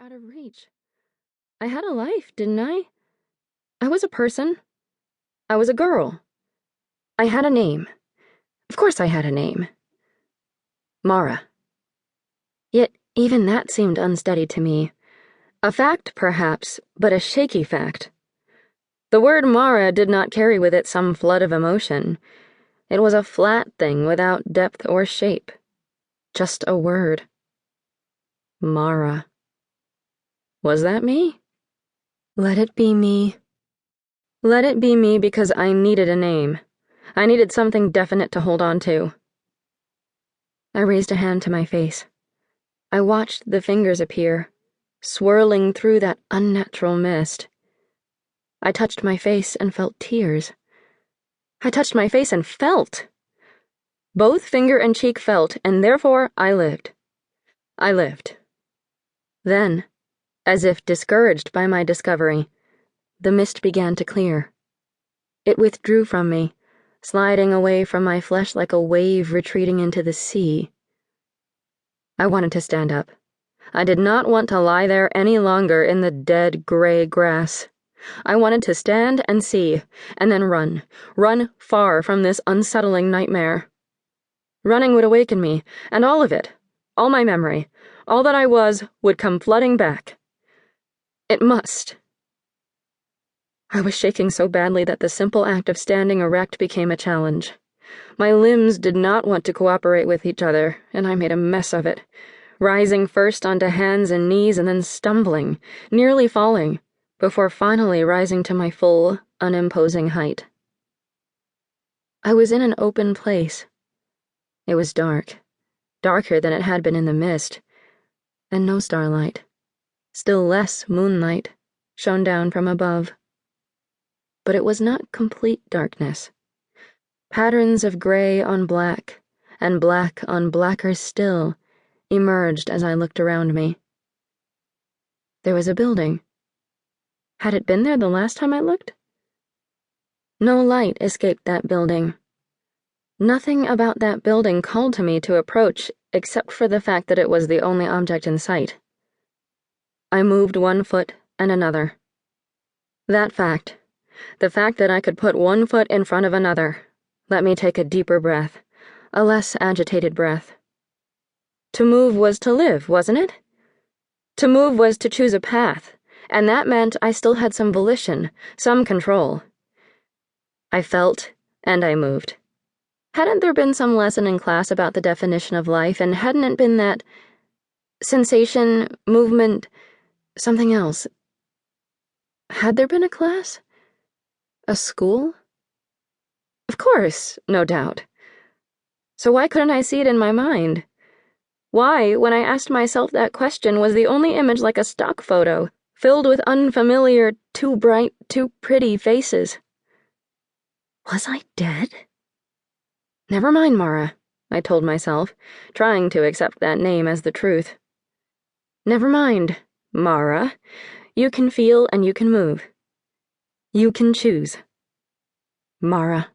out of reach. I had a life, didn't I? I was a person. I was a girl. I had a name. Of course I had a name. Mara. Yet even that seemed unsteady to me. A fact, perhaps, but a shaky fact. The word Mara did not carry with it some flood of emotion. It was a flat thing without depth or shape. Just a word. Mara. Was that me? Let it be me. Let it be me because I needed a name. I needed something definite to hold on to. I raised a hand to my face. I watched the fingers appear, swirling through that unnatural mist. I touched my face and felt tears. I touched my face and felt. Both finger and cheek felt, and therefore I lived. I lived. Then, as if discouraged by my discovery, the mist began to clear. It withdrew from me, sliding away from my flesh like a wave retreating into the sea. I wanted to stand up. I did not want to lie there any longer in the dead, gray grass. I wanted to stand and see, and then run far from this unsettling nightmare. Running would awaken me, and all of it, all my memory, all that I was, would come flooding back. It must. I was shaking so badly that the simple act of standing erect became a challenge. My limbs did not want to cooperate with each other, and I made a mess of it, rising first onto hands and knees and then stumbling, nearly falling, before finally rising to my full, unimposing height. I was in an open place. It was dark, darker than it had been in the mist, and no starlight, still less moonlight, shone down from above. But it was not complete darkness. Patterns of gray on black, and black on blacker still, emerged as I looked around me. There was a building. Had it been there the last time I looked? No light escaped that building. Nothing about that building called to me to approach except for the fact that it was the only object in sight. I moved one foot and another. That fact, the fact that I could put one foot in front of another, let me take a deeper breath, a less agitated breath. To move was to live, wasn't it? To move was to choose a path, and that meant I still had some volition, some control. I felt, and I moved. Hadn't there been some lesson in class about the definition of life, and hadn't it been that sensation, movement, something else? Had there been a class? A school? Of course, no doubt. So why couldn't I see it in my mind? Why, when I asked myself that question, was the only image like a stock photo, filled with unfamiliar, too bright, too pretty faces? Was I dead? Never mind, Mara, I told myself, trying to accept that name as the truth. Never mind, Mara. You can feel and you can move. You can choose. Mara.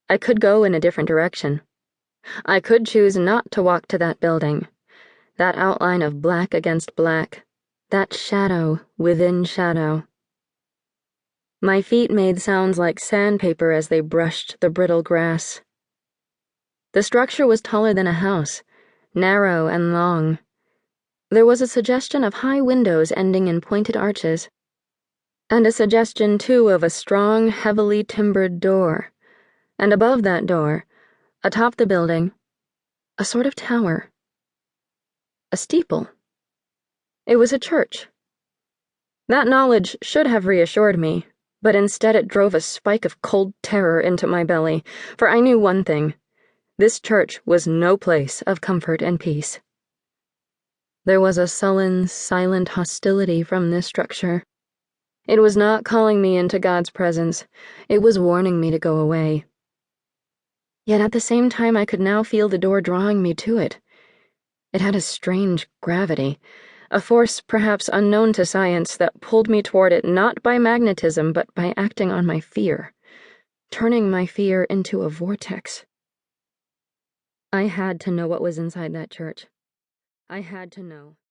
I could go in a different direction. I could choose not to walk to that building, that outline of black against black, that shadow within shadow. My feet made sounds like sandpaper as they brushed the brittle grass. The structure was taller than a house, narrow and long. There was a suggestion of high windows ending in pointed arches, and a suggestion, too, of a strong, heavily timbered door, and above that door, atop the building, a sort of tower. A steeple. It was a church. That knowledge should have reassured me, but instead it drove a spike of cold terror into my belly, for I knew one thing. This church was no place of comfort and peace. There was a sullen, silent hostility from this structure. It was not calling me into God's presence. It was warning me to go away. Yet at the same time I could now feel the door drawing me to it. It had a strange gravity, a force perhaps unknown to science that pulled me toward it not by magnetism but by acting on my fear, turning my fear into a vortex. I had to know what was inside that church. I had to know.